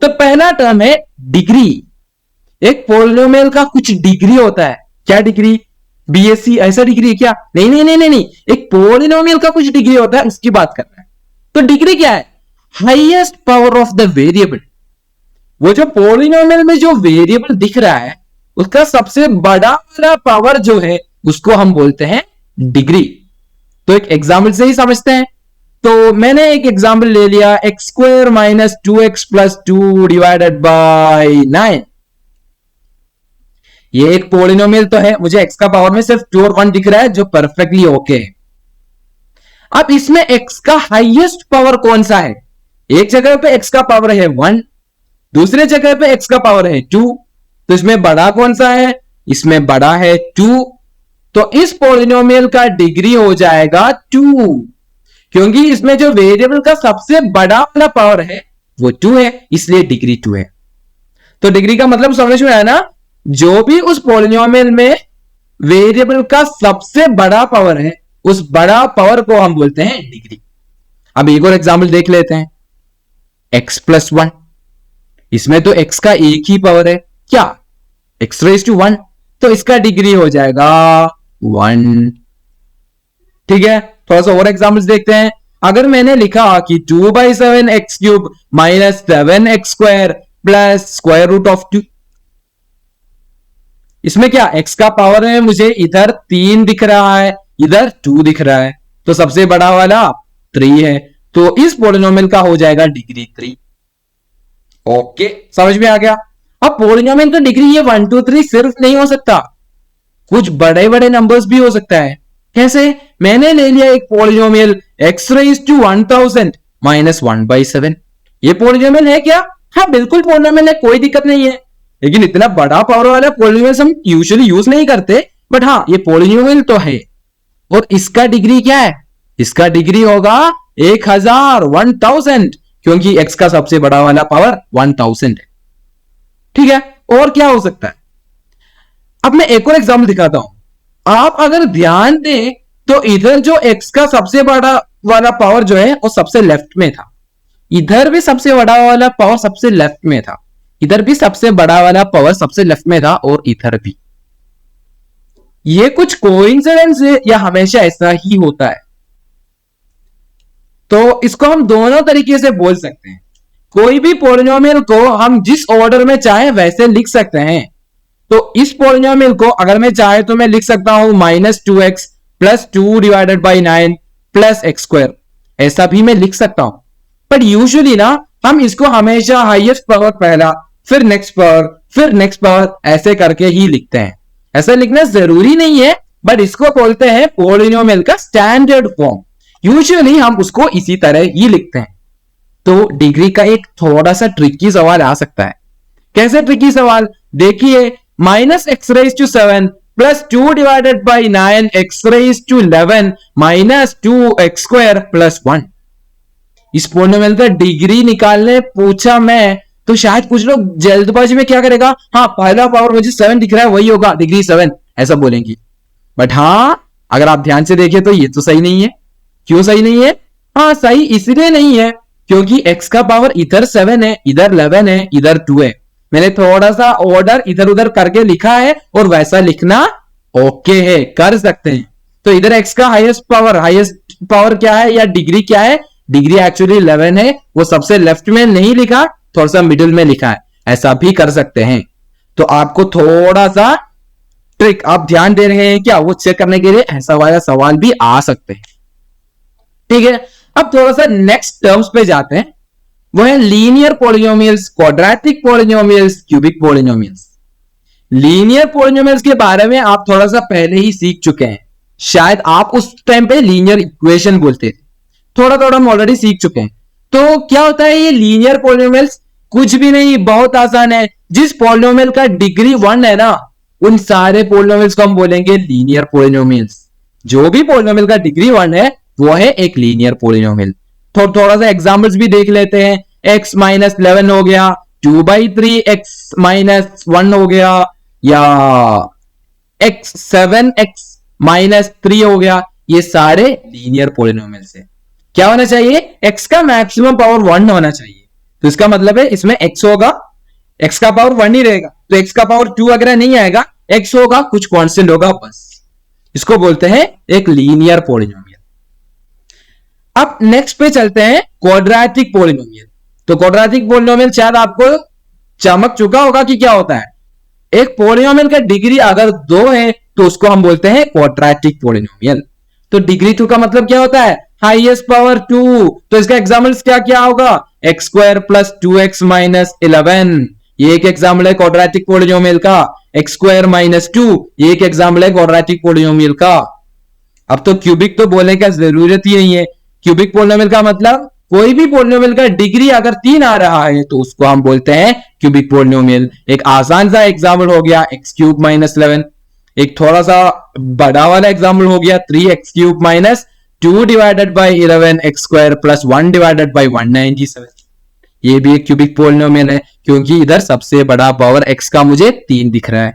तो पहला टर्म है डिग्री। एक पॉलिनोमियल का कुछ डिग्री होता है। क्या डिग्री? बीएससी ऐसा डिग्री है क्या? नहीं नहीं नहीं नहीं नहीं, एक पॉलिनोमियल का कुछ डिग्री होता है, उसकी बात कर रहे हैं। तो डिग्री क्या है? Highest power of the variable. वो जो पॉलिनोमियल में जो वेरिएबल दिख रहा है उसका सबसे बड़ा वाला पावर जो है उसको हम बोलते हैं डिग्री। तो एक एग्जाम्पल से ही समझते हैं। तो मैंने एक एग्जाम्पल ले लिया, x square minus 2x plus 2 divided by 9। ये एक पॉलिनोमियल तो है, मुझे x का पावर में सिर्फ 2 और 1 दिख रहा है जो परफेक्टली ओके है। अब इसमें x का हाईएस्ट पावर कौन सा है? एक जगह पे x का पावर है 1, दूसरे जगह पे x का पावर है 2। तो इसमें बड़ा कौन सा है? इसमें बड़ा है 2। तो इस पॉलिनोमियल का डिग्री हो जाएगा 2, क्योंकि इसमें जो वेरिएबल का सबसे बड़ा वाला पावर है वो 2 है, इसलिए डिग्री 2 है। तो डिग्री का मतलब समझ में आया ना? जो भी उस पॉलिनोमियल में वेरिएबल का सबसे बड़ा पावर है उस बड़ा पावर को हम बोलते हैं डिग्री। अब एक और एग्जाम्पल देख लेते हैं, x प्लस 1। इसमें तो x का एक ही पावर है, क्या? x raise to 1। तो इसका डिग्री हो जाएगा 1। ठीक है, थोड़ा सा और एग्जाम्पल्स देखते हैं। अगर मैंने लिखा कि 2/7 x cube minus 7 x square plus square root of 2, इसमें क्या x का पावर है? मुझे इधर 3 दिख रहा है, इधर 2 दिख रहा है, तो सबसे बड़ा वाला 3 है। तो इस पॉलिनोमियल का हो जाएगा डिग्री 3। ओके, समझ में आ गया? अब पॉलिनोमियल का डिग्री ये 1 2 3 सिर्फ नहीं हो सकता, कुछ बड़े बड़े नंबर्स भी हो सकता है। कैसे? मैंने ले लिया एक polynomial x raise to 1000 minus 1/7। ये पॉलिनोमियल है क्या? हाँ बिल्कुल पॉलिनोमियल है, कोई दिक्कत नहीं है। लेकिन इतना बड़ा पावर वाला पॉलिनोमियल हम यूजुअली यूज नहीं करते, बट हाँ ये पॉलिनोमियल तो है। और इसका डिग्री क्या है? इसका डिग्री होगा 1000, क्योंकि x का सबसे बड़ा वाला पावर 1000 है। ठीक है, और क्या हो सकता है? अब मैं एक और एग्जाम्पल दिखाता हूं। आप अगर ध्यान दें तो इधर जो x का सबसे बड़ा वाला पावर जो है वो सबसे लेफ्ट में था, इधर भी सबसे बड़ा वाला पावर सबसे लेफ्ट में था, इधर भी सबसे बड़ा वाला पावर सबसे लेफ्ट में था, और इधर भी। ये कुछ कोइंसिडेंस है या हमेशा ऐसा ही होता है? तो इसको हम दोनों तरीके से बोल सकते हैं। कोई भी पॉलिनोमियल को हम जिस ऑर्डर में चाहे वैसे लिख सकते हैं। तो इस पॉलिनोमियल को अगर मैं चाहे तो मैं लिख सकता हूं -2x plus 2 divided by 9 plus x square, ऐसा भी मैं लिख सकता हूं। बट यूजुअली ना हम इसको हमेशा हाईएस्ट पावर पहला, फिर नेक्स्ट पावर, फिर नेक्स्ट पावर, ऐसे करके ही लिखते हैं। ऐसा लिखना जरूरी नहीं है, बट इसको बोलते हैं पॉलिनोमियल का स्टैंडर्ड फॉर्म। यूजुअली हम उसको इसी तरह ही लिखते हैं। तो डिग्री का एक थोड़ा सा ट्रिकी सवाल आ सकता है। कैसे ट्रिकी सवाल? देखिए, -x⁻7 plus 2 divided by 9 x⁻11 minus 2x square plus 1। इस पॉलिनोमियल का डिग्री निकालने पूछा मैं तो शायद कुछ लोग जल्दबाजी में क्या करेगा, हाँ पहला पावर मुझे 7 दिख रहा है वही होगा डिग्री 7, ऐसा बोलेंगे। बट हाँ अगर आप ध्यान से देखें तो ये तो सही नहीं है। क्यों सही नहीं है? हाँ सही इसलिए नहीं है क्योंकि x का पावर इधर 7 है, इधर 11 है, इधर 2 है। मैंने थोड़ा सा ऑर्डर इधर उधर करके लिखा है और वैसा लिखना ओके है, कर सकते हैं। तो इधर x का हाईएस्ट पावर क्या है या डिग्री क्या है? डिग्री एक्चुअली 11 है, वो सबसे लेफ्ट में नहीं लिखा, थोड़ा सा मिडिल में लिखा है, ऐसा भी कर सकते हैं। तो आपको थोड़ा सा ट्रिक आप ध्यान दे रहे हैं क्या, वो चेक करने के लिए ऐसा वाला सवाल भी आ सकते हैं। ठीक है, अब थोड़ा सा नेक्स्ट टर्म्स पे जाते हैं, वो है linear polynomials, quadratic polynomials, cubic polynomials. Linear polynomials के बारे में आप थोड़ा सा पहले ही सीख चुके हैं, शायद आप उस टाइम पे लीनियर इक्वेशन बोलते थे, थोड़ा थोड़ा हम ऑलरेडी सीख चुके हैं। तो क्या होता है ये लीनियर पॉलिनोमियल्स? कुछ भी नहीं, बहुत आसान है। जिस पॉलिनोमियल का डिग्री 1 है ना, उन सारे पॉलिनोमियल्स को हम बोलेंगे लीनियर पॉलिनोमियल्स। जो भी पॉलिनोमियल का डिग्री 1 है वो है एक लीनियर पॉलिनोमियल। थोड़ा सा एग्जांपल्स भी देख लेते हैं। x-11 हो गया, 2/3 x-1 हो गया, या x7x-3 हो गया। ये सारे लीनियर पॉलिनोमियल्स है। क्या होना चाहिए? x का मैक्सिमम पावर 1 होना चाहिए, तो इसका मतलब है इसमें x होगा, x का पावर 1 ही रहेगा, तो x का पावर 2 वगैरह नहीं आएगा, x होगा, कुछ कांस्टेंट होगा बस। इसको बोलते हैं एक लीनियर पॉलिनोमियल। अब नेक्स्ट पे चलते हैं क्वाड्रेटिक पॉलिनोमियल। तो क्वाड्रेटिक पॉलिनोमियल शायद आपको चमक चुका होगा कि क्या होता है। एक पॉलिनोमियल का डिग्री अगर 2 है तो उसको हम बोलते हैं क्वाड्रेटिक पॉलिनोमियल। तो डिग्री 2 का मतलब क्या होता है, हाईएस्ट पावर 2। तो इसका एग्जाम्पल्स क्या क्या होगा, x square plus 2x minus 11, ये एक एग्जाम्पल है क्वाड्रेटिक पॉलिनोमियल का। एक्स स्क्वायर माइनस 2, ये एक एग्जाम्पल है क्वाड्रेटिक पॉलिनोमियल का। अब तो क्यूबिक तो बोलने का जरूरत ही नहीं है। क्यूबिक पॉलिनोमियल का मतलब कोई भी पॉलिनोमियल का डिग्री अगर 3 आ रहा है तो उसको हम बोलते हैं क्यूबिक पॉलिनोमियल। एक आसान सा एग्जाम्पल हो गया एक्स क्यूब माइनस 11। एक थोड़ा सा बड़ा वाला एग्जाम्पल हो गया 3x cube minus 2 divided by 11 x square plus 1 divided by 197। ये भी एक क्यूबिक पॉलिनोमियल है क्योंकि इधर सबसे बड़ा पावर x का मुझे 3 दिख रहा है।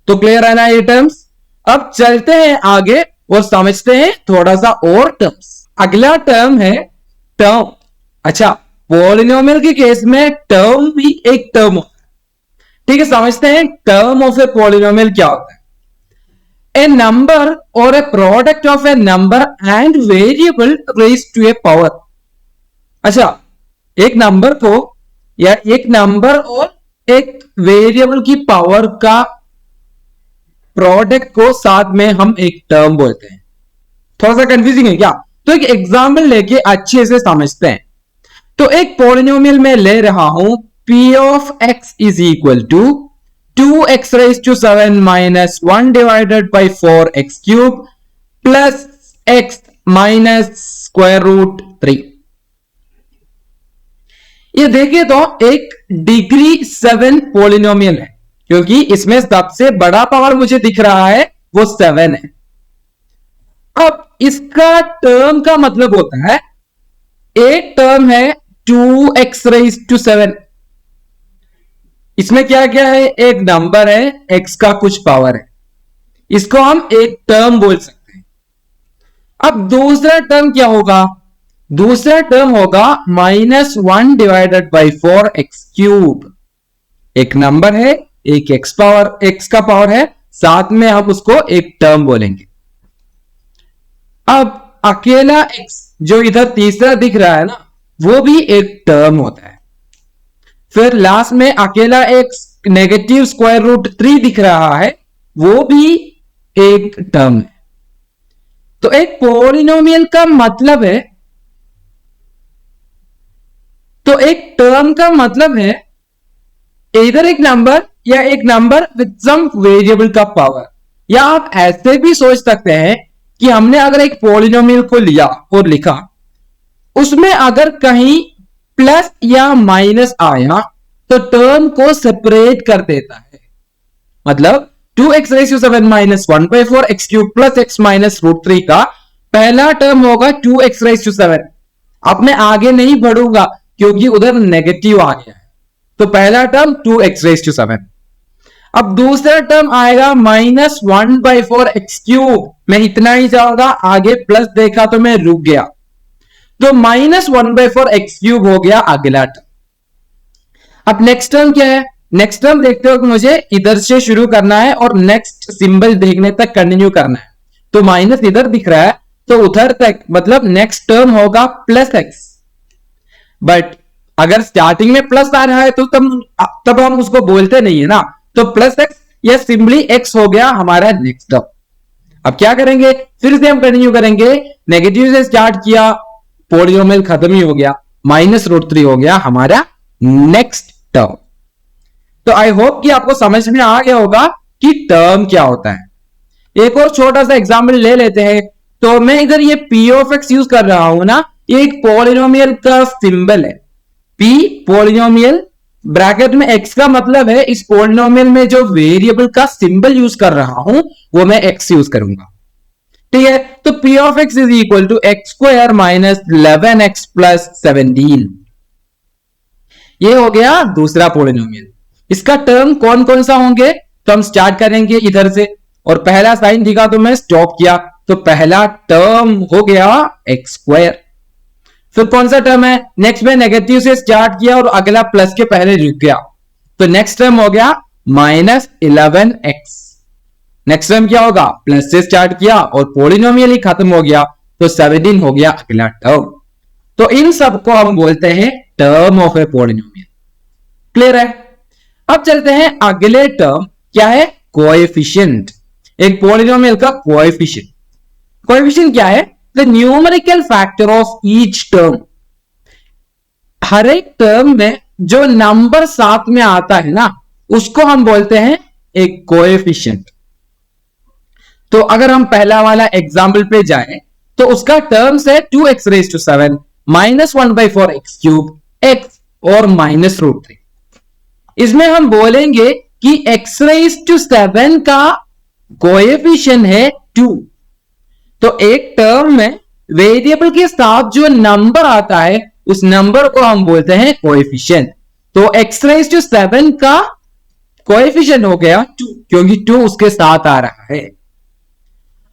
तो क्लियर है ना ये टर्म्स। अब चलते हैं आगे और समझते हैं थोड़ा सा और टर्म्स। अगला टर्म है टर्म। अच्छा, पॉलिनोमियल के केस में टर्म भी एक टर्म होता है। ठीक है, समझते हैं टर्म ऑफ ए पॉलिनोमियल क्या होता है। A number or a product of a number and variable raised to a power। अच्छा, एक नंबर को या एक नंबर और एक वेरिएबल की पावर का प्रोडक्ट को साथ में हम एक टर्म बोलते हैं। थोड़ा सा कंफ्यूजिंग है क्या, तो एक एग्जांपल लेके अच्छे से समझते हैं। तो एक पॉलिनोमियल में ले रहा हूं p of x is equal to 2x raised to 7 minus 1 divided by 4x cube plus x minus square root 3। ये देखिए तो एक डिग्री 7 पॉलिनोमियल है क्योंकि इसमें सबसे बड़ा पावर मुझे दिख रहा है वो 7 है। अब इसका टर्म का मतलब होता है, एक टर्म है 2x raised to 7। इसमें क्या क्या है, एक नंबर है, x का कुछ पावर है, इसको हम एक टर्म बोल सकते हैं। अब दूसरा टर्म क्या होगा, दूसरा टर्म होगा -1 डिवाइडेड बाई 4x क्यूब। एक नंबर है, एक x का पावर है, साथ में हम उसको एक टर्म बोलेंगे। अब अकेला x जो इधर तीसरा दिख रहा है ना, वो भी एक टर्म होता है। फिर लास्ट में अकेला एक नेगेटिव स्क्वायर रूट 3 दिख रहा है, वो भी एक टर्म है। तो एक पॉलिनोमियल का मतलब है, तो एक टर्म का मतलब है इधर एक नंबर या एक नंबर विद सम वेरिएबल का पावर। या आप ऐसे भी सोच सकते हैं कि हमने अगर एक पॉलिनोमियल को लिया और लिखा, उसमें अगर कहीं प्लस या माइनस आया तो टर्म को सेपरेट कर देता है। मतलब 2x raised to 7 minus 1 by 4 x cube plus x minus root 3 का पहला टर्म होगा 2x raised to 7। अब मैं आगे नहीं बढ़ूंगा क्योंकि उधर नेगेटिव आ गया है, तो पहला टर्म 2x raised to 7। अब दूसरा टर्म आएगा -1 by 4 x क्यूब। मैं इतना ही जाऊंगा, आगे प्लस देखा तो मैं रुक गया, तो -1 by 4 x क्यूब हो गया अगला टर्म। अब नेक्स्ट टर्म क्या है, नेक्स्ट टर्म देखते हो कि मुझे इधर से शुरू करना है और नेक्स्ट सिंबल देखने तक कंटिन्यू करना है। तो माइनस इधर दिख रहा है तो उधर तक, मतलब नेक्स्ट टर्म होगा +x। बट अगर स्टार्टिंग में प्लस आ रहा है तो तब हम उसको बोलते नहीं है ना, तो +x या सिंपली x हो गया हमारा नेक्स्ट टर्म। अब क्या करेंगे, फिर से हम कंटिन्यू करेंगे, नेगेटिव से स्टार्ट किया, पॉलिनोमियल खत्म ही हो गया, -√3 हो गया हमारा नेक्स्ट टर्म। तो आई होप कि आपको समझ में आ गया होगा कि टर्म क्या होता है। एक और छोटा सा एग्जांपल ले लेते हैं। तो मैं इधर ये p of x यूज कर रहा हूं ना, ये एक पॉलिनोमियल का सिंबल है। p पॉलिनोमियल ब्रैकेट में x का मतलब है इस पॉलिनोमियल में जो वेरिएबल का सिंबल यूज कर रहा हूं वो मैं x यूज करूंगा। ठीक है, तो p of x is equal to x square minus 11x plus 17। ये हो गया दूसरा पॉलिनोमियल। इसका टर्म कौन कौन सा होंगे, तो हम स्टार्ट करेंगे इधर से, और पहला साइन दिखा तो मैं स्टॉप किया, तो पहला टर्म हो गया x स्क्वायर। फिर कौन सा टर्म है, नेक्स्ट में नेगेटिव से स्टार्ट किया और अगला प्लस के पहले रुक गया, तो नेक्स्ट टर्म हो गया -11x। नेक्स्ट टर्म क्या होगा, प्लस से स्टार्ट किया और पॉलिनोमियल ही खत्म हो गया, तो 17 हो गया अगला टर्म। तो इन सबको हम बोलते हैं term of a polynomial. Clear है। अब चलते हैं अगले टर्म, क्या है, कोएफिशिएंट। एक पॉलिनोमियल का कोएफिशिएंट। कोएफिशिएंट क्या है, the numerical factor of each term. हर एक टर्म में जो नंबर साथ में आता है ना, उसको हम बोलते हैं एक कोएफिशिएंट। तो अगर हम पहला वाला एग्जाम्पल पे जाएं, तो उसका टर्म्स है 2x⁷, -1/4x³ x और -√3। इसमें हम बोलेंगे कि x⁷ का कोएफिशिएंट है 2। तो एक टर्म में वेरिएबल के साथ जो नंबर आता है, उस नंबर को हम बोलते हैं कोएफिशिएंट। तो x⁷ का कोएफिशिएंट हो गया 2, क्योंकि 2 उसके साथ आ रहा है।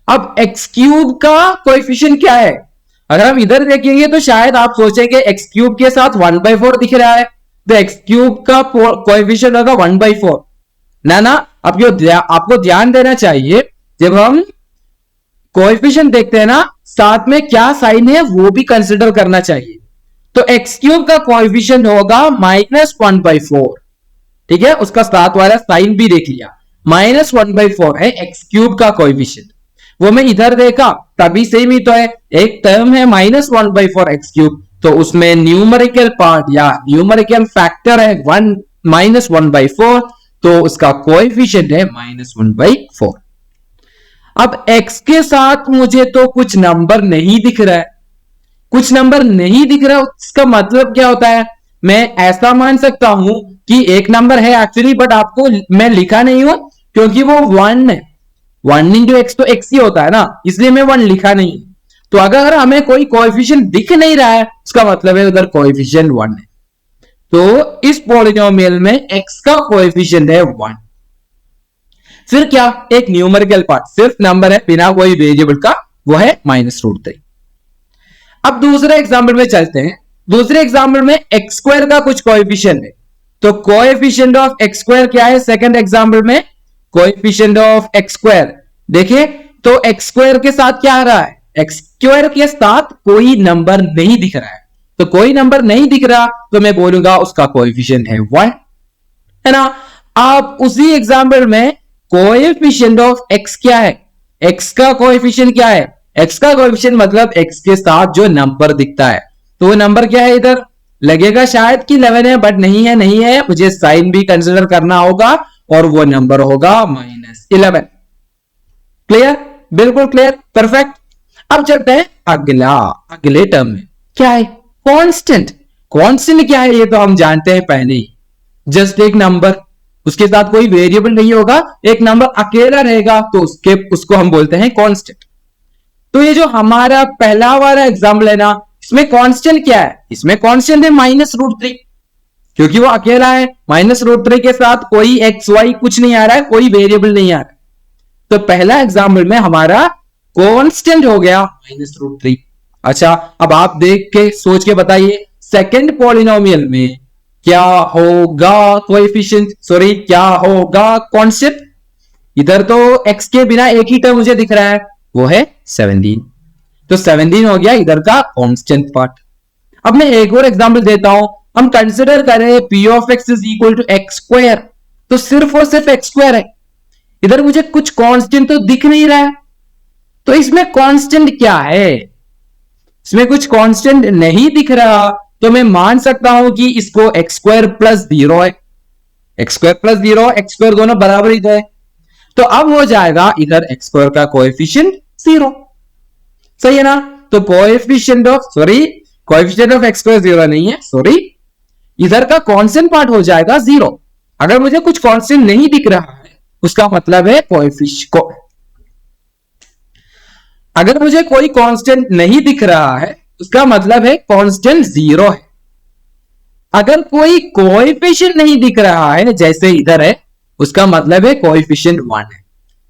अब x³ का कोएफिशिएंट क्या है, अगर हम इधर देखेंगे तो शायद आप सोचेंगे x³ के साथ 1/4 दिख रहा है, तो x³ का कोएफिशिएंट होगा 1/4। ना, आपको ध्यान देना चाहिए, जब हम कोएफिशिएंट देखते हैं ना, साथ में क्या साइन है वो भी कंसिडर करना चाहिए। तो x³ का कोएफिशिएंट होगा -1/4। ठीक है, उसका साथ वाला साइन भी देख लिया, -1/4 है x³ का कोएफिशिएंट। वो मैं इधर देखा तभी सेम ही तो है, एक टर्म है -1/4 x³, तो उसमें न्यूमेरिकल पार्ट या न्यूमेरिकल फैक्टर है -1/4, तो उसका कोएफिशिएंट है -1/4। अब x के साथ मुझे तो कुछ नंबर नहीं दिख रहा है, कुछ नंबर नहीं दिख रहा, इसका मतलब क्या होता है, मैं ऐसा मान सकता हूं कि एक नंबर है एक्चुअली, बट आपको मैं लिखा नहीं हूं क्योंकि वो 1 है। 1 इंटू एक्स तो x ही होता है ना, इसलिए मैं 1 लिखा नहीं। तो अगर हमें कोई कोएफिशिएंट दिख नहीं रहा है, उसका मतलब है उधर कोएफिशिएंट 1 है। तो इस पॉलिनोमियल में x का कोएफिशिएंट है 1। फिर क्या, एक न्यूमेरिकल पार्ट, सिर्फ नंबर है बिना कोई वेरिएबल का, वो है -√3। अब दूसरे एग्जाम्पल में चलते हैं। दूसरे एग्जाम्पल में x² का कुछ कोएफिशिएंट है, तो कोएफिशिएंट ऑफ x² क्या है, सेकंड एग्जाम्पल में कोएफिशिएंट ऑफ x²। देखिए तो x² के साथ क्या आ रहा है, x² के साथ कोई नंबर नहीं दिख रहा है, तो कोई नंबर नहीं दिख रहा, तो मैं बोलूंगा उसका कोएफिशिएंट है 1, है ना। आप उसी एग्जाम्पल में कोएफिशिएंट ऑफ x क्या है, x का कोएफिशिएंट क्या है, x का कोएफिशिएंट मतलब x के साथ जो नंबर दिखता है, तो वो नंबर क्या है, इधर लगेगा शायद कि 11 है, बट नहीं है, नहीं है, मुझे साइन भी कंसिडर करना होगा, और वो नंबर होगा -11। क्लियर, बिल्कुल क्लियर, परफेक्ट। अब चलते हैं अगले टर्म में, क्या है, कांस्टेंट। कांस्टेंट क्या है ये तो हम जानते हैं पहले ही, जस्ट एक नंबर, उसके साथ कोई वेरिएबल नहीं होगा, एक नंबर अकेला रहेगा, तो उसको हम बोलते हैं कांस्टेंट। तो ये जो हमारा पहला वाला एग्जाम्पल है ना, इसमें कांस्टेंट क्या है, इसमें कांस्टेंट है -√3, क्योंकि वो अकेला है, -√3 के साथ कोई x y कुछ नहीं आ रहा है, कोई वेरिएबल नहीं आ रहा है। तो पहला एग्जाम्पल में हमारा कांस्टेंट हो गया -√3। अच्छा, अब आप देख के सोच के बताइए, सेकंड पॉलिनोमियल में क्या होगा कोएफिशिएंट, सॉरी क्या होगा कांस्टेंट। इधर तो x के बिना एक ही टर्म मुझे दिख रहा है, वो है 17, तो 17 हो गया इधर का कांस्टेंट पार्ट। अब मैं एक और एग्जांपल देता हूं, हम कंसिडर करें p of x is equal to x², तो सिर्फ और सिर्फ x² है, इधर मुझे कुछ कांस्टेंट तो दिख नहीं रहा है, तो इसमें कांस्टेंट क्या है, इसमें कुछ कांस्टेंट नहीं दिख रहा, तो मैं मान सकता हूं कि इसको x² + 0 है, x² + 0, x² दोनों बराबर ही है, तो अब हो जाएगा इधर x² का कोएफिशिएंट 0, सही है ना। तो कोएफिशिएंट ऑफ x² 0 नहीं है, सॉरी, इधर का कांस्टेंट पार्ट हो जाएगा 0। अगर मुझे कुछ कांस्टेंट नहीं दिख रहा है, उसका मतलब है अगर मुझे कोई कांस्टेंट नहीं दिख रहा है, उसका मतलब है कांस्टेंट 0 है। अगर कोई कोएफिशिएंट नहीं दिख रहा है, जैसे इधर है, उसका मतलब है कोएफिशिएंट 1 है।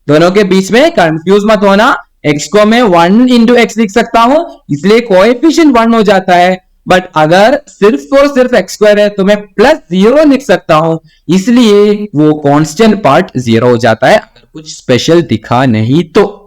दोनों के बीच में कंफ्यूज मत होना, x को मैं 1 इंटू एक्स लिख सकता हूं, इसलिए कोएफिशिएंट 1 हो जाता है। बट अगर सिर्फ और सिर्फ एक्स स्क्वायर है तो मैं प्लस 0 लिख सकता हूं, इसलिए वो कांस्टेंट पार्ट 0 हो जाता है अगर कुछ स्पेशल दिखा नहीं तो।